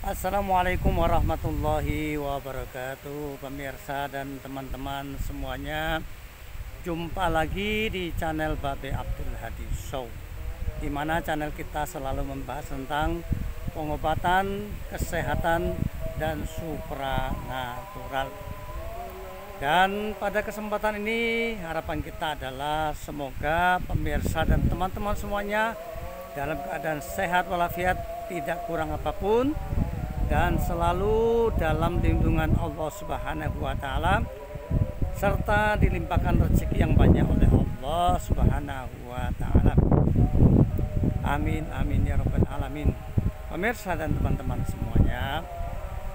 Assalamualaikum warahmatullahi wabarakatuh, pemirsa dan teman-teman semuanya. Jumpa lagi di channel Babe Abdul Hadi Show, di mana channel kita selalu membahas tentang pengobatan, kesehatan, dan supranatural. Dan pada kesempatan ini harapan kita adalah semoga pemirsa dan teman-teman semuanya dalam keadaan sehat walafiat, tidak kurang apapun, dan selalu dalam lindungan Allah Subhanahu wa Ta'ala, serta dilimpahkan rezeki yang banyak oleh Allah Subhanahu wa Ta'ala. Amin amin ya rabbal alamin. Pemirsa dan teman-teman semuanya,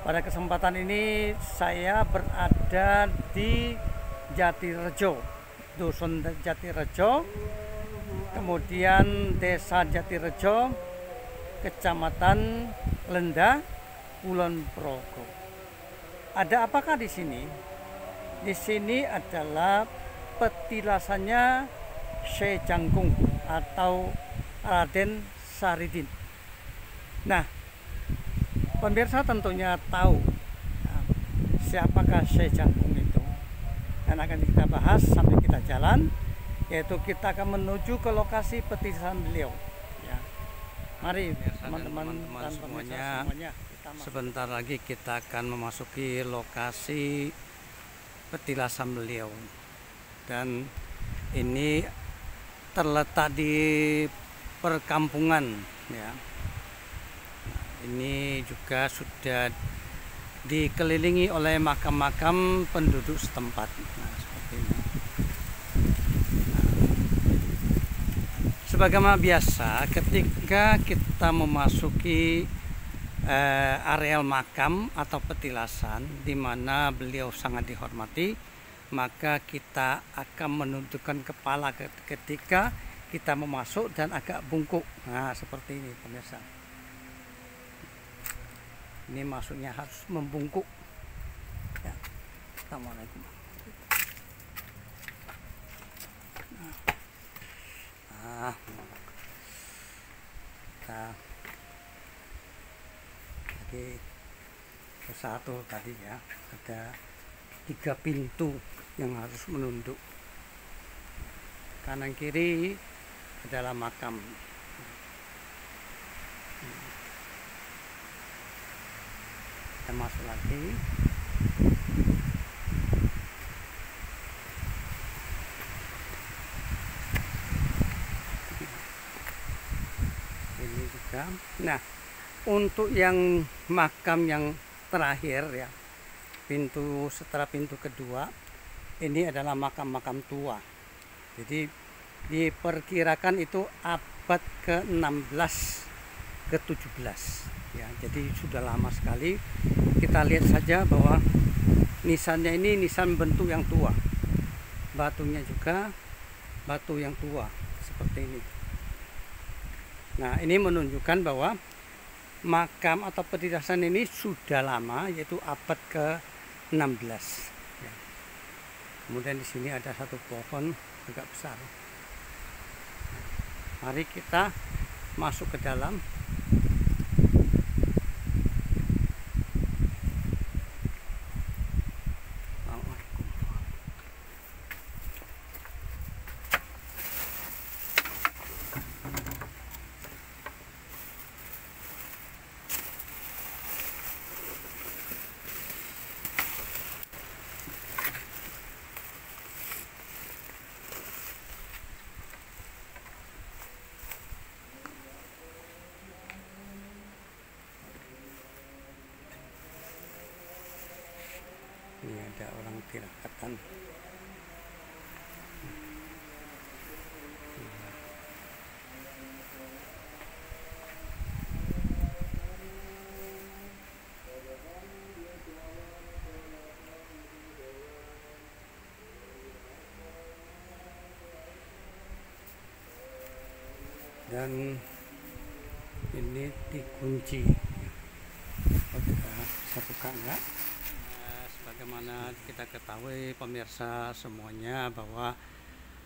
pada kesempatan ini saya berada di Jatirejo, Dusun Jatirejo, kemudian Desa Jatirejo, Kecamatan Lenda, Kulon Progo. Ada apakah di sini? Di sini adalah petilasannya Syekh Jangkung atau Raden Saridin. Nah, pemirsa tentunya tahu siapakah Syekh Jangkung itu, dan akan kita bahas sambil kita jalan, yaitu kita akan menuju ke lokasi petilasan beliau. Mari teman-teman semuanya, sebentar lagi kita akan memasuki lokasi petilasan beliau, dan ini terletak di perkampungan ya. Ini juga sudah dikelilingi oleh makam-makam penduduk setempat. Nah, seperti ini. Sebagaimana biasa, ketika kita memasuki areal makam atau petilasan di mana beliau sangat dihormati, maka kita akan menundukkan kepala ketika kita memasuk dan agak bungkuk. Nah, seperti ini pemirsa. Ini masuknya harus membungkuk. Ya. Assalamualaikum. Nah, kita lagi ke satu tadi ya, ada 3 pintu yang harus menunduk. Kanan kiri adalah makam. Kita masuk lagi. Ini juga. Nah, untuk yang makam yang terakhir ya, pintu setelah pintu kedua, ini adalah makam-makam tua. Jadi diperkirakan itu abad ke-16 ke-17 ya, jadi sudah lama sekali. Kita lihat saja bahwa nisannya ini nisan bentuk yang tua, batunya juga batu yang tua seperti ini. Nah, ini menunjukkan bahwa makam atau petilasan ini sudah lama, yaitu abad ke-16 ya. Kemudian di sini ada satu pohon agak besar. Mari kita masuk ke dalam. Ini ada orang tirakatan. Dan ini dikunci. Oh, kita bisa buka enggak? Sebagaimana kita ketahui pemirsa semuanya bahwa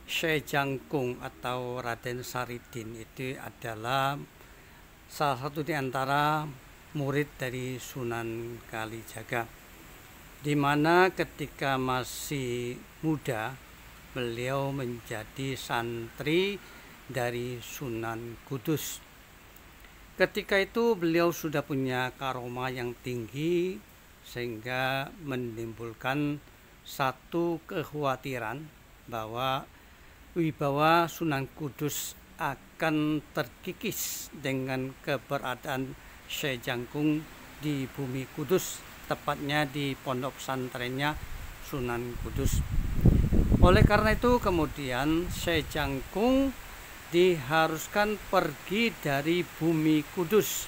Syekh Jangkung atau Raden Saridin itu adalah salah satu di antara murid dari Sunan Kalijaga, di mana ketika masih muda beliau menjadi santri dari Sunan Kudus. Ketika itu beliau sudah punya karomah yang tinggi sehingga menimbulkan satu kekhawatiran bahwa wibawa Sunan Kudus akan terkikis dengan keberadaan Syekh Jangkung di bumi Kudus, tepatnya di pondok pesantrennya Sunan Kudus. Oleh karena itu kemudian Syekh Jangkung diharuskan pergi dari bumi Kudus,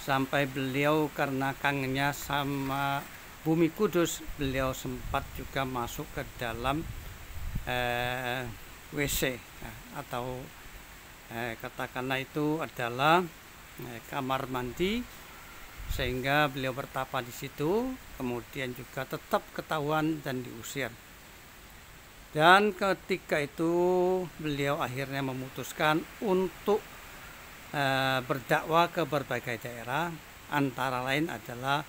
sampai beliau karena kangennya sama bumi Kudus, beliau sempat juga masuk ke dalam WC atau katakanlah itu adalah kamar mandi, sehingga beliau bertapa di situ, kemudian juga tetap ketahuan dan diusir. Dan ketika itu beliau akhirnya memutuskan untuk berdakwah ke berbagai daerah, antara lain adalah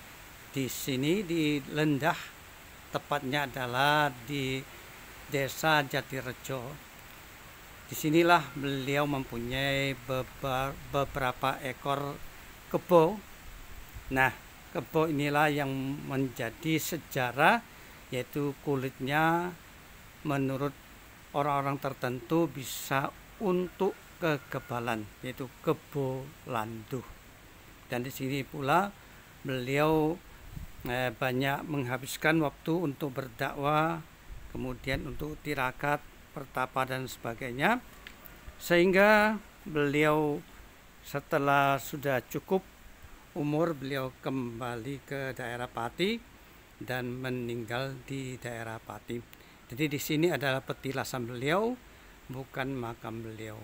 di sini di Lendah, tepatnya adalah di Desa Jatirejo. Disinilah beliau mempunyai beberapa ekor kebo. Nah, kebo inilah yang menjadi sejarah, yaitu kulitnya menurut orang-orang tertentu bisa untuk kekebalan, yaitu kebo landuh. Dan di sini pula beliau banyak menghabiskan waktu untuk berdakwah, kemudian untuk tirakat, pertapa dan sebagainya, sehingga beliau setelah sudah cukup umur beliau kembali ke daerah Pati dan meninggal di daerah Pati. Jadi di sini adalah petilasan beliau, bukan makam beliau.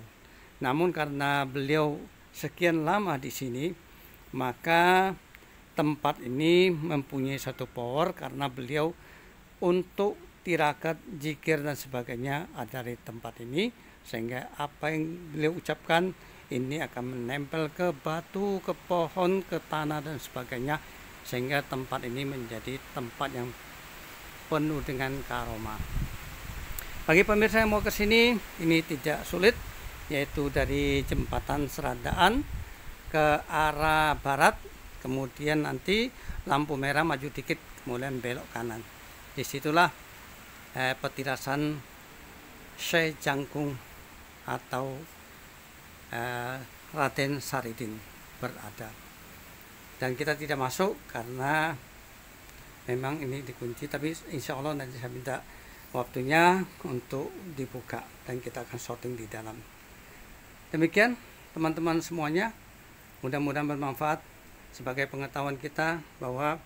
Namun karena beliau sekian lama di sini, maka tempat ini mempunyai satu power karena beliau untuk tirakat, zikir dan sebagainya ada di tempat ini, sehingga apa yang beliau ucapkan ini akan menempel ke batu, ke pohon, ke tanah dan sebagainya, sehingga tempat ini menjadi tempat yang penuh dengan karomah. Bagi pemirsa yang mau ke sini, ini tidak sulit, yaitu dari jembatan Serandaan ke arah barat, kemudian nanti lampu merah maju dikit, kemudian belok kanan. Disitulah petilasan Syekh Jangkung atau Raden Saridin berada. Dan kita tidak masuk karena memang ini dikunci, tapi insya Allah nanti saya minta waktunya untuk dibuka dan kita akan shooting di dalam. Demikian teman-teman semuanya, mudah-mudahan bermanfaat sebagai pengetahuan kita bahwa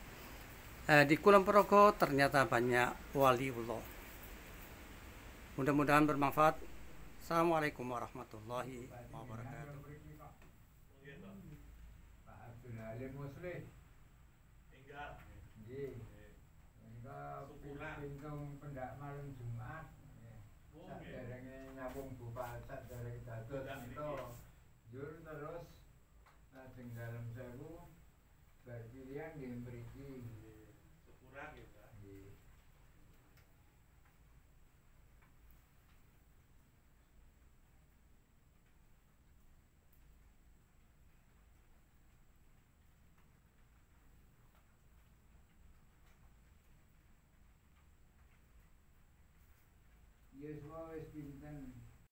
di Kulon Progo ternyata banyak waliullah. Mudah-mudahan bermanfaat. Assalamualaikum warahmatullahi wabarakatuh. Pintung pendak malam Jumat, saderenge nyambung bupati, saderenge dados itu jur terus lajeng dalem 1000 bar pilihan nggih mriki sepura nggih Pak. Yes, wis pinten.